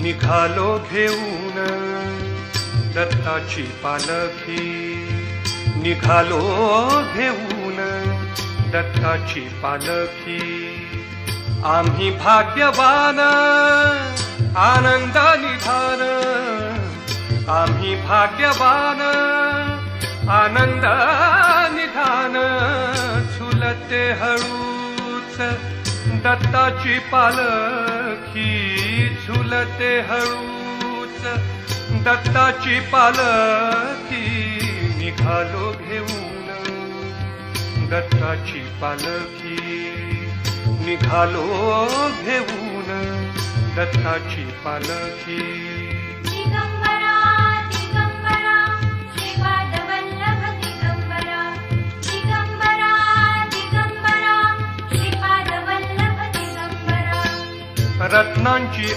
निघालो घेऊन दत्ताची पालखी, निघालो घेऊन दत्ताची पालखी। आम्ही भाग्यवान आनंद निधान, आम्ही भाग्यवान आनंद निधान। झुलते हळूच दत्ताची पालखी, झुलते हळूच दत्ताची पालखी। निघालो घेऊन दत्ताची पालखी, निघालो घेऊन दत्ताची पालखी। दिगंबरा दिगंबरा श्रीपाद वल्लभ दिगंबरा, दिगंबरा दिगंबरा श्रीपाद वल्लभ दिगंबरा। रत्नांची